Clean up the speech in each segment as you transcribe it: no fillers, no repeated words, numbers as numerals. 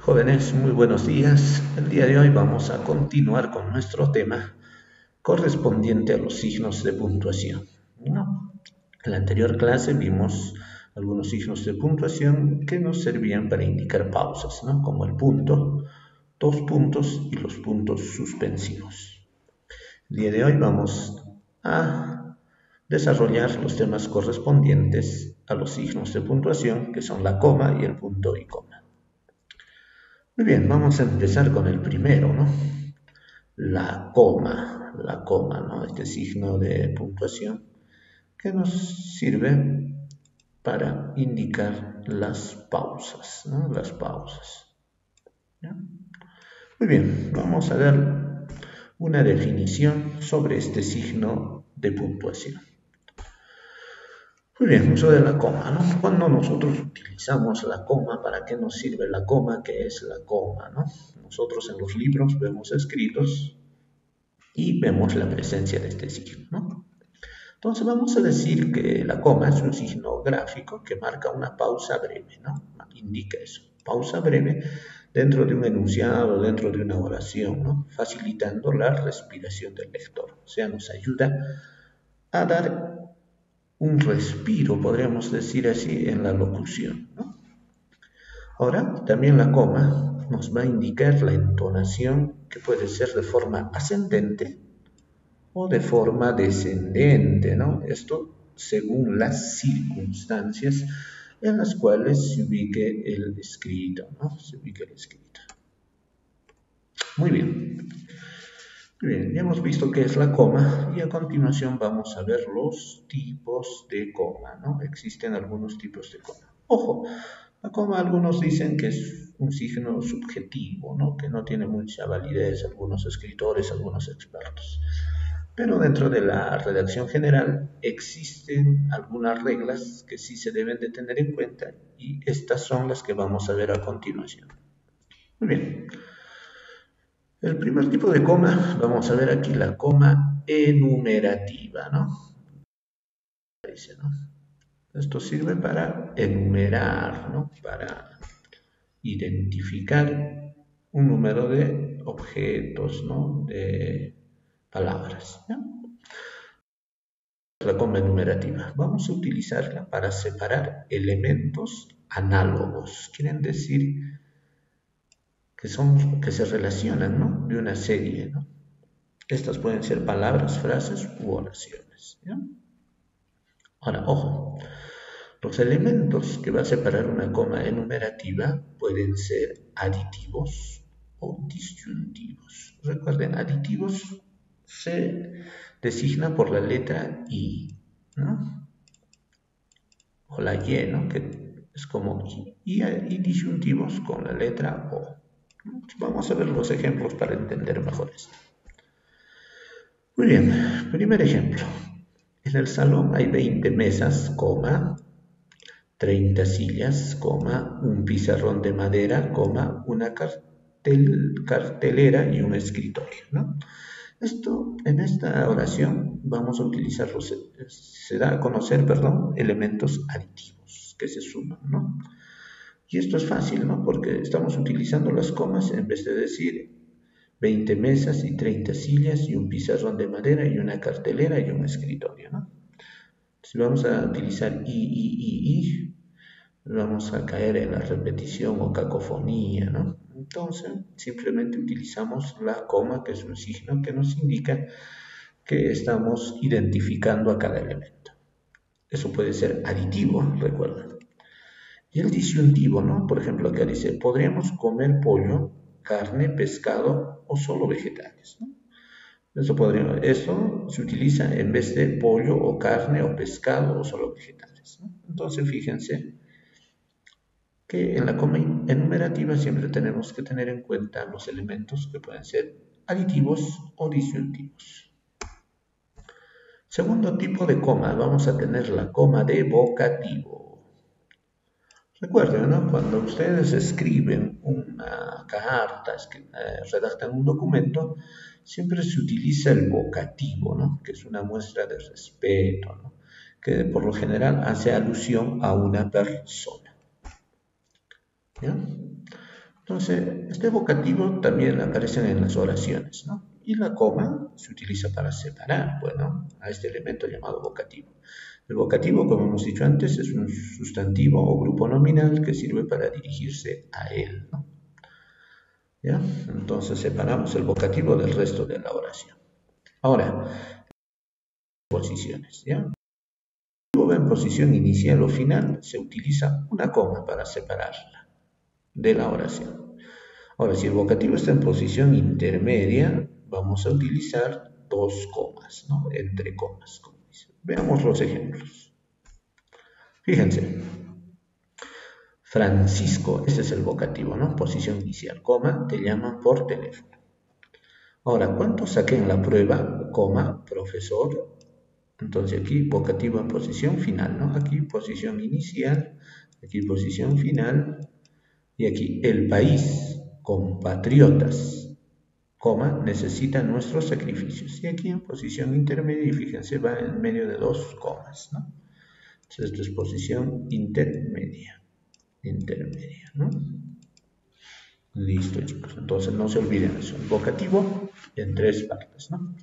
Jóvenes, muy buenos días. El día de hoy vamos a continuar con nuestro tema correspondiente a los signos de puntuación. ¿No? En la anterior clase vimos algunos signos de puntuación que nos servían para indicar pausas, ¿no? Como el punto, dos puntos y los puntos suspensivos. El día de hoy vamos a desarrollar los temas correspondientes a los signos de puntuación, que son la coma y el punto y coma. Muy bien, vamos a empezar con el primero, ¿no? La coma, ¿no? Este signo de puntuación que nos sirve para indicar las pausas, ¿no? Las pausas. ¿Ya? Muy bien, vamos a dar una definición sobre este signo de puntuación. Muy bien, uso de la coma, ¿no? Cuando nosotros utilizamos la coma, ¿para qué nos sirve la coma? ¿Qué es la coma, no? Nosotros en los libros vemos escritos y vemos la presencia de este signo, ¿no? Entonces vamos a decir que la coma es un signo gráfico que marca una pausa breve, ¿no? Indica eso, pausa breve dentro de un enunciado, dentro de una oración, ¿no? Facilitando la respiración del lector. O sea, nos ayuda a dar un respiro, podríamos decir así, en la locución, ¿no? Ahora, también la coma nos va a indicar la entonación que puede ser de forma ascendente o de forma descendente, ¿no? Esto según las circunstancias en las cuales se ubique el escrito, ¿no? Se ubique el escrito. Muy bien. Bien, ya hemos visto qué es la coma y a continuación vamos a ver los tipos de coma, ¿no? Existen algunos tipos de coma. Ojo, la coma algunos dicen que es un signo subjetivo, ¿no? Que no tiene mucha validez, algunos escritores, algunos expertos. Pero dentro de la redacción general existen algunas reglas que sí se deben de tener en cuenta y estas son las que vamos a ver a continuación. Muy bien. El primer tipo de coma, vamos a ver aquí la coma enumerativa, ¿no? Esto sirve para enumerar, ¿no? Para identificar un número de objetos, ¿no? De palabras, ¿no? La coma enumerativa. Vamos a utilizarla para separar elementos análogos. Quieren decir que se relacionan, ¿no? De una serie, ¿no? Estas pueden ser palabras, frases u oraciones, ¿ya? Ahora, ojo, los elementos que va a separar una coma enumerativa pueden ser aditivos o disyuntivos. Recuerden, aditivos se designa por la letra I, ¿no? O la Y, ¿no? Que es como I. Y disyuntivos con la letra O. Vamos a ver los ejemplos para entender mejor esto. Muy bien, primer ejemplo. En el salón hay 20 mesas, 30 sillas, un pizarrón de madera, una cartelera y un escritorio, ¿no? En esta oración vamos a utilizar se da a conocer, elementos aditivos que se suman, ¿no? Y esto es fácil, ¿no? Porque estamos utilizando las comas en vez de decir 20 mesas y 30 sillas y un pizarrón de madera y una cartelera y un escritorio, ¿no? Si vamos a utilizar y, vamos a caer en la repetición o cacofonía, ¿no? Entonces, simplemente utilizamos la coma, que es un signo que nos indica que estamos identificando a cada elemento. Eso puede ser aditivo, recuerden. Y el disyuntivo, ¿no? Por ejemplo, acá dice, podríamos comer pollo, carne, pescado o solo vegetales, ¿no? Eso se utiliza en vez de pollo o carne o pescado o solo vegetales, ¿no? Entonces, fíjense que en la coma enumerativa siempre tenemos que tener en cuenta los elementos que pueden ser aditivos o disyuntivos. Segundo tipo de coma, vamos a tener la coma de vocativo. Recuerden, ¿no? Cuando ustedes escriben una carta, redactan un documento, siempre se utiliza el vocativo, ¿no? Que es una muestra de respeto, ¿no? Que por lo general hace alusión a una persona. ¿Ya? Entonces, este vocativo también aparece en las oraciones, ¿no? Y la coma se utiliza para separar, bueno, a este elemento llamado vocativo. El vocativo, como hemos dicho antes, es un sustantivo o grupo nominal que sirve para dirigirse a él, ¿no? ¿Ya? Entonces separamos el vocativo del resto de la oración. Ahora, posiciones, ¿ya? Cuando va en posición inicial o final, se utiliza una coma para separarla de la oración. Ahora, si el vocativo está en posición intermedia, vamos a utilizar dos comas, ¿no? Entre comas, como dice. Veamos los ejemplos. Fíjense, Francisco, ese es el vocativo, ¿no? Posición inicial, coma, te llaman por teléfono. Ahora, ¿cuánto saqué en la prueba? Coma, profesor. Entonces aquí vocativo en posición final, ¿no? Aquí posición inicial, aquí posición final, y aquí el país, compatriotas, coma, necesita nuestros sacrificios. Y aquí en posición intermedia, y fíjense, va en medio de dos comas, ¿no? Entonces esto es posición intermedia, ¿no? Listo, chicos. Entonces no se olviden eso. El vocativo en tres partes, ¿no?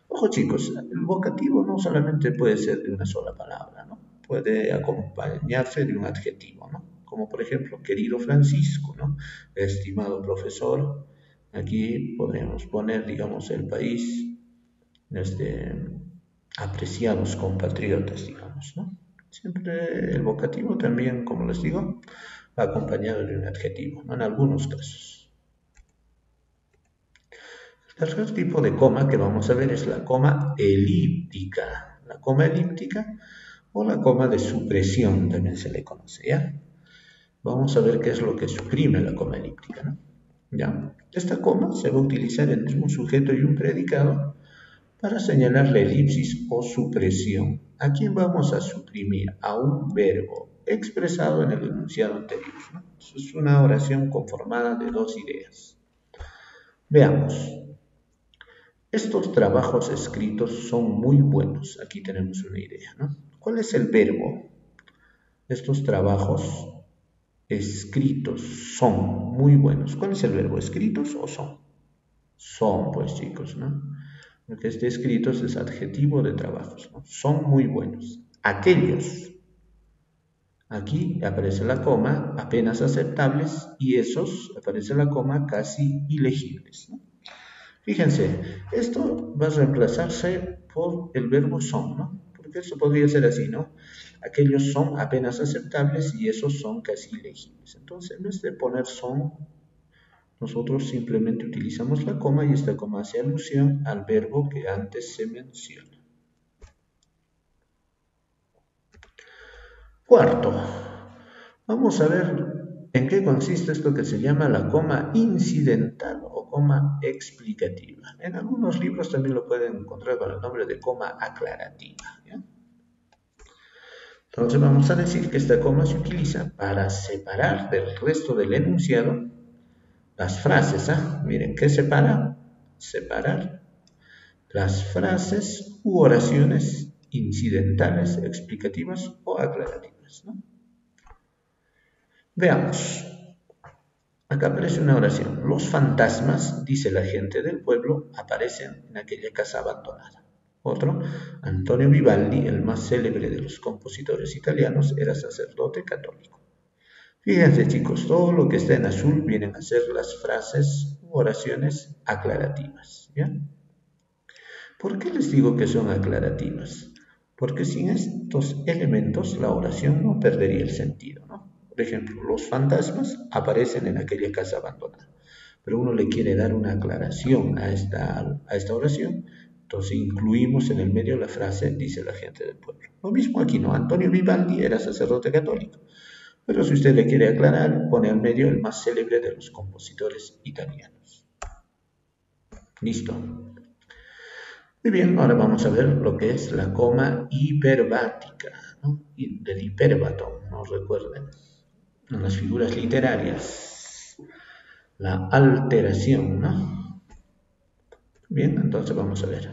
Ojo, chicos, el vocativo no solamente puede ser de una sola palabra, ¿no? Puede acompañarse de un adjetivo, ¿no? Como por ejemplo, querido Francisco, ¿no? Estimado profesor. Aquí podríamos poner, digamos, el país, apreciados compatriotas, digamos, ¿no? Siempre el vocativo también, como les digo, va acompañado de un adjetivo, ¿no? En algunos casos. El tercer tipo de coma que vamos a ver es la coma elíptica. La coma elíptica o la coma de supresión también se le conoce, ¿ya? Vamos a ver qué es lo que suprime la coma elíptica, ¿no? ¿Ya? Esta coma se va a utilizar entre un sujeto y un predicado para señalar la elipsis o supresión. ¿A quién vamos a suprimir? A un verbo expresado en el enunciado anterior, ¿no? Es una oración conformada de dos ideas. Veamos. Estos trabajos escritos son muy buenos. Aquí tenemos una idea, ¿no? ¿Cuál es el verbo? Estos trabajos escritos son muy buenos. ¿Cuál es el verbo? ¿Escritos o son? Son, pues, chicos, ¿no? Lo que esté escrito es adjetivo de trabajos, ¿no? Son muy buenos. Aquellos. Aquí aparece la coma, apenas aceptables, y esos, aparece la coma, casi ilegibles, ¿no? Fíjense, esto va a reemplazarse por el verbo son, ¿no? Porque eso podría ser así, ¿no? Aquellos son apenas aceptables y esos son casi ilegibles. Entonces, en vez de poner son, nosotros simplemente utilizamos la coma y esta coma hace alusión al verbo que antes se menciona. Cuarto, vamos a ver en qué consiste esto que se llama la coma incidental o coma explicativa. En algunos libros también lo pueden encontrar con el nombre de coma aclarativa, ¿ya? Entonces vamos a decir que esta coma se utiliza para separar del resto del enunciado las frases, ¿ah? Miren, ¿qué separa? Separar las frases u oraciones incidentales, explicativas o aclarativas, ¿no? Veamos. Acá aparece una oración. Los fantasmas, dice la gente del pueblo, aparecen en aquella casa abandonada. Otro, Antonio Vivaldi, el más célebre de los compositores italianos, era sacerdote católico. Fíjense, chicos, todo lo que está en azul vienen a ser las frases u oraciones aclarativas, ¿ya? ¿Por qué les digo que son aclarativas? Porque sin estos elementos la oración no perdería el sentido, ¿no? Por ejemplo, los fantasmas aparecen en aquella casa abandonada, pero uno le quiere dar una aclaración a esta oración, entonces incluimos en el medio la frase, dice la gente del pueblo. Lo mismo aquí, ¿no? Antonio Vivaldi era sacerdote católico, pero si usted le quiere aclarar, pone al medio el más célebre de los compositores italianos. Listo. Muy bien, ahora vamos a ver lo que es la coma hiperbática, ¿no? Del hiperbatón, ¿no? Recuerden, en las figuras literarias, la alteración, ¿no? Bien, entonces vamos a ver.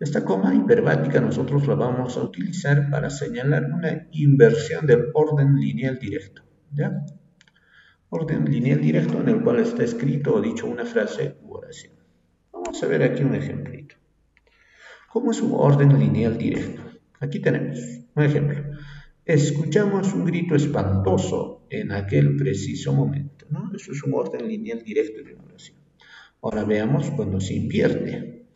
Esta coma hiperbática nosotros la vamos a utilizar para señalar una inversión del orden lineal directo, ¿ya? Orden lineal directo en el cual está escrito o dicho una frase u oración. Vamos a ver aquí un ejemplito. ¿Cómo es un orden lineal directo? Aquí tenemos un ejemplo. Escuchamos un grito espantoso en aquel preciso momento, ¿no? Eso es un orden lineal directo de una oración. Ahora veamos cuando se invierte.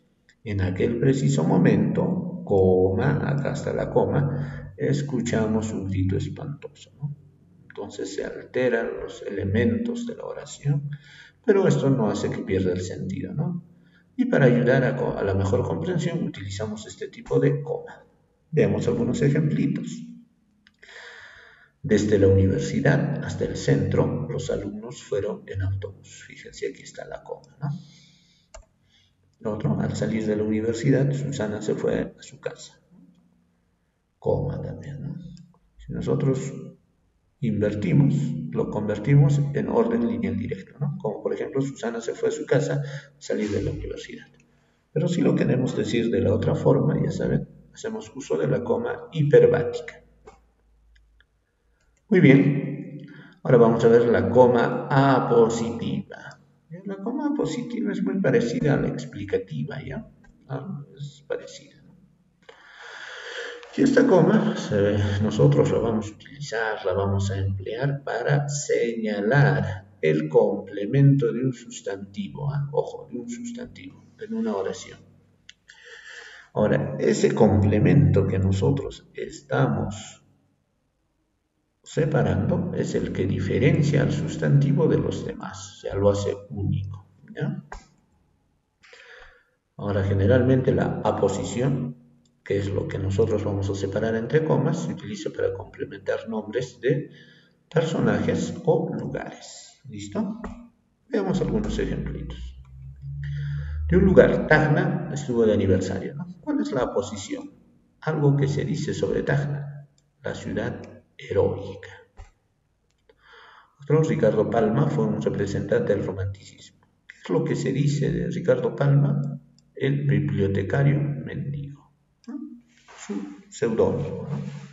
En aquel preciso momento, coma, acá está la coma, escuchamos un grito espantoso, ¿no? Entonces se alteran los elementos de la oración, pero esto no hace que pierda el sentido, ¿no? Y para ayudar a la mejor comprensión utilizamos este tipo de coma. Veamos algunos ejemplitos. Desde la universidad hasta el centro, los alumnos fueron en autobús. Fíjense, aquí está la coma, ¿no? Otro, al salir de la universidad, Susana se fue a su casa. Coma también, ¿no? Si nosotros invertimos, lo convertimos en orden lineal directo, ¿no? Como por ejemplo, Susana se fue a su casa al salir de la universidad. Pero si lo queremos decir de la otra forma, ya saben, hacemos uso de la coma hiperbática. Muy bien, ahora vamos a ver la coma apositiva. La coma apositiva es muy parecida a la explicativa, ¿ya? Es parecida. Y esta coma nosotros la vamos a utilizar, la vamos a emplear para señalar el complemento de un sustantivo, ¿eh? Ojo, de un sustantivo en una oración. Ahora, ese complemento que nosotros estamos separando es el que diferencia al sustantivo de los demás, o sea, lo hace único, ¿ya? Ahora, generalmente la aposición, que es lo que nosotros vamos a separar entre comas, se utiliza para complementar nombres de personajes o lugares. ¿Listo? Veamos algunos ejemplitos. De un lugar, Tacna estuvo de aniversario, ¿no? ¿Cuál es la aposición? Algo que se dice sobre Tacna, la ciudad heroica. Otro, Ricardo Palma fue un representante del romanticismo. ¿Qué es lo que se dice de Ricardo Palma? El bibliotecario mendigo, ¿no? Su seudónimo, ¿no?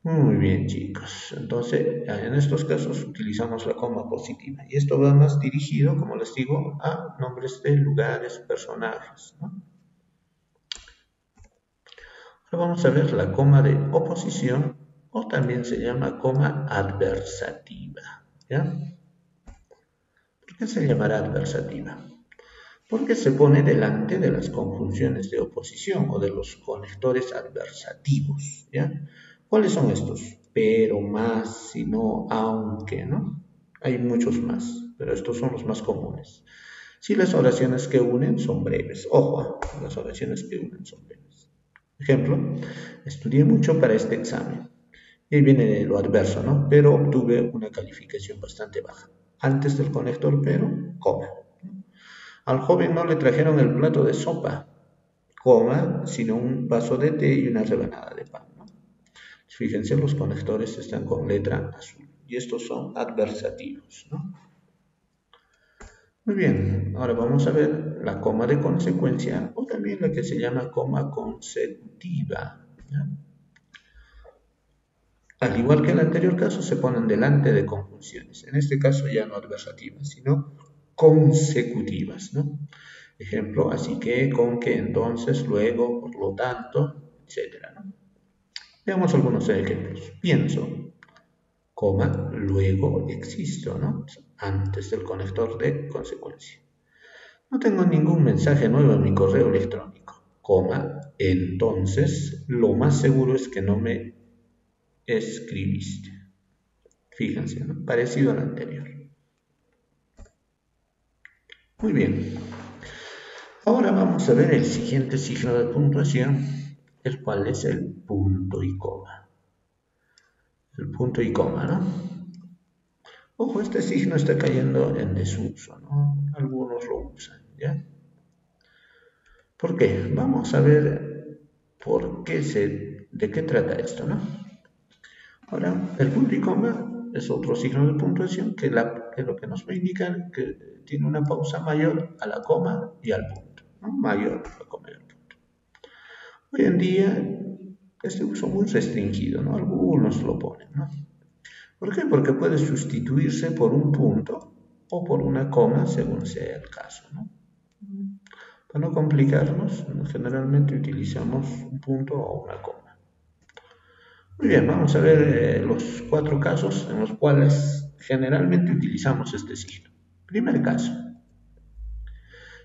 Muy bien, chicos. Entonces, en estos casos utilizamos la coma positiva. Y esto va más dirigido, como les digo, a nombres de lugares, personajes, ¿no? Ahora vamos a ver la coma de oposición, o también se llama coma adversativa, ¿ya? ¿Por qué se llamará adversativa? Porque se pone delante de las conjunciones de oposición o de los conectores adversativos, ¿ya? ¿Cuáles son estos? Pero, más, si no, aunque, ¿no? Hay muchos más, pero estos son los más comunes. Si las oraciones que unen son breves, ojo, las oraciones que unen son breves. Ejemplo, estudié mucho para este examen. Y ahí viene lo adverso, ¿no? Pero obtuve una calificación bastante baja. Antes del conector pero, coma. Al joven no le trajeron el plato de sopa, coma, sino un vaso de té y una rebanada de pan, ¿no? Fíjense, los conectores están con letra azul y estos son adversativos, ¿no? Muy bien, ahora vamos a ver la coma de consecuencia o también la que se llama coma consecutiva, ¿ya? Al igual que en el anterior caso, se ponen delante de conjunciones, en este caso ya no adversativas, sino consecutivas, ¿no? Ejemplo, así que, con que, entonces, luego, por lo tanto, etc., ¿no? Veamos algunos ejemplos. Pienso, coma, luego existo, ¿no? Antes del conector de consecuencia. No tengo ningún mensaje nuevo en mi correo electrónico, coma, entonces, lo más seguro es que no me escribiste. Fíjense, ¿no? Parecido al anterior. Muy bien. Ahora vamos a ver el siguiente signo de puntuación, el cual es el punto y coma. El punto y coma, ¿no? Ojo, este signo está cayendo en desuso, ¿no? Algunos lo usan, ¿ya? ¿Por qué? Vamos a ver de qué trata esto, ¿no? Ahora, el punto y coma es otro signo de puntuación que lo que nos va a indicar que tiene una pausa mayor a la coma y al punto, ¿no? Mayor a la coma y al punto. Hoy en día, este uso muy restringido, ¿no? Algunos lo ponen, ¿no? ¿Por qué? Porque puede sustituirse por un punto o por una coma según sea el caso, ¿no? Para no complicarnos, generalmente utilizamos un punto o una coma. Muy bien, vamos a ver los 4 casos en los cuales generalmente utilizamos este signo. Primer caso.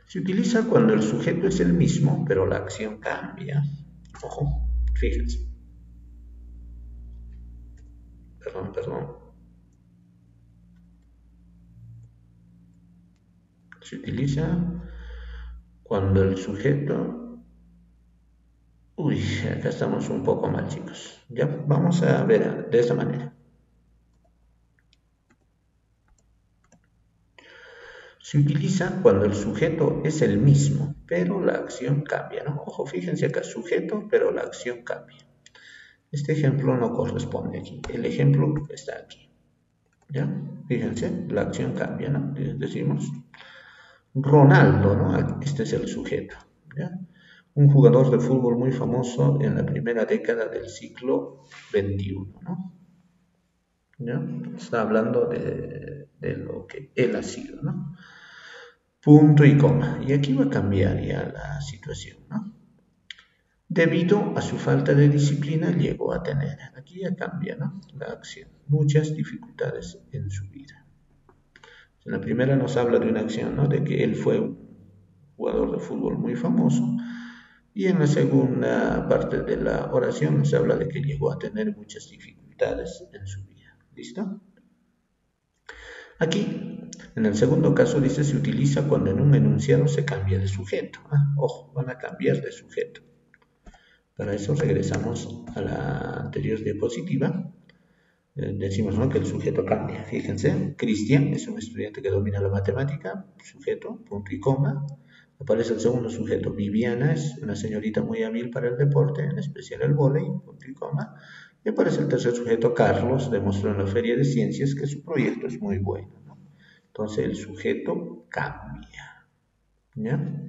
Se utiliza cuando el sujeto es el mismo, pero la acción cambia. Ojo, fíjense. Perdón. Se utiliza cuando el sujeto... Uy, acá estamos un poco mal, chicos. Ya, vamos a ver de esta manera. Se utiliza cuando el sujeto es el mismo, pero la acción cambia, ¿no? Ojo, fíjense acá, sujeto, pero la acción cambia. Este ejemplo no corresponde aquí. El ejemplo está aquí. ¿Ya? Fíjense, la acción cambia, ¿no? Decimos Ronaldo, ¿no? Este es el sujeto, ¿ya? Un jugador de fútbol muy famoso en la primera década del siglo XXI, ¿no? ¿Ya? Está hablando de lo que él ha sido, ¿no? Punto y coma. Y aquí va a cambiar ya la situación, ¿no? Debido a su falta de disciplina llegó a tener, aquí ya cambia, ¿no? La acción, muchas dificultades en su vida. En la primera nos habla de una acción, ¿no? De que él fue un jugador de fútbol muy famoso. Y en la segunda parte de la oración nos habla de que llegó a tener muchas dificultades en su vida. ¿Listo? Aquí, en el segundo caso, dice se utiliza cuando en un enunciado se cambia de sujeto. Ojo, van a cambiar de sujeto. Para eso regresamos a la anterior diapositiva. Decimos, ¿no?, que el sujeto cambia. Fíjense, Cristian es un estudiante que domina la matemática, sujeto, punto y coma. Aparece el segundo sujeto, Viviana es una señorita muy hábil para el deporte, en especial el vóley, punto y coma. Y aparece el tercer sujeto, Carlos, demostró en la Feria de Ciencias que su proyecto es muy bueno, ¿no? Entonces el sujeto cambia, ¿ya?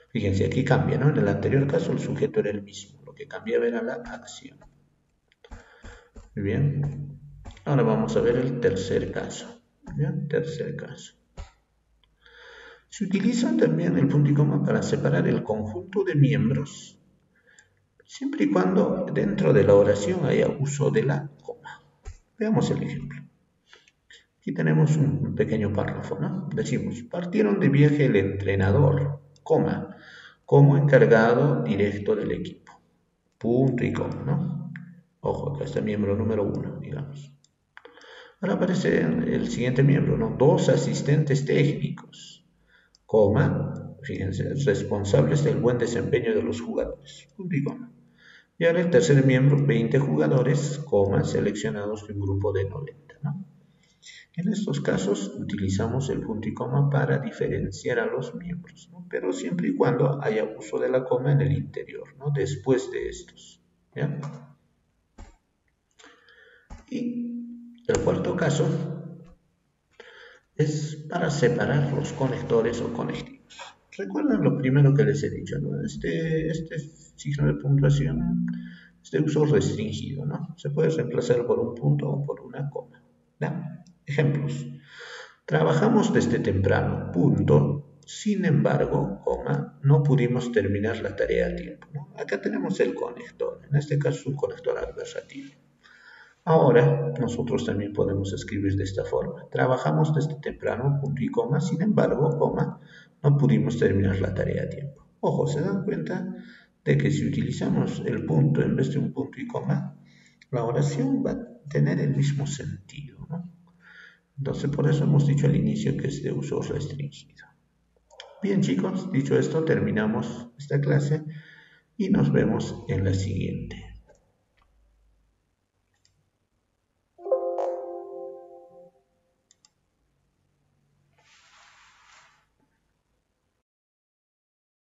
Fíjense, aquí cambia, ¿no? En el anterior caso el sujeto era el mismo, lo que cambiaba era la acción. Muy bien. Ahora vamos a ver el tercer caso, ¿ya? Tercer caso. Se utiliza también el punto y coma para separar el conjunto de miembros, siempre y cuando dentro de la oración haya uso de la coma. Veamos el ejemplo. Aquí tenemos un pequeño párrafo, ¿no? Decimos, partieron de viaje el entrenador, coma, como encargado directo del equipo. Punto y coma, ¿no? Ojo, acá está el miembro número 1, digamos. Ahora aparece el siguiente miembro, ¿no? 2 asistentes técnicos, coma, fíjense, responsables del buen desempeño de los jugadores, punto y coma. Y ahora el tercer miembro, 20 jugadores, coma, seleccionados de un grupo de 90, ¿no? En estos casos utilizamos el punto y coma para diferenciar a los miembros, ¿no? Pero siempre y cuando haya uso de la coma en el interior, ¿no? Después de estos, ¿ya? Y el cuarto caso es para separar los conectores o conectivos. Recuerden lo primero que les he dicho, ¿no? Este signo de puntuación es de uso restringido, ¿no? Se puede reemplazar por un punto o por una coma, ¿ya? Ejemplos. Trabajamos desde temprano, punto. Sin embargo, coma, no pudimos terminar la tarea a tiempo, ¿no? Acá tenemos el conector, en este caso un conector adversativo. Ahora, nosotros también podemos escribir de esta forma. Trabajamos desde temprano, punto y coma, sin embargo, coma, no pudimos terminar la tarea a tiempo. Ojo, ¿se dan cuenta de que si utilizamos el punto en vez de un punto y coma, la oración va a tener el mismo sentido, ¿no? Entonces, por eso hemos dicho al inicio que es de uso restringido. Bien, chicos, dicho esto, terminamos esta clase y nos vemos en la siguiente.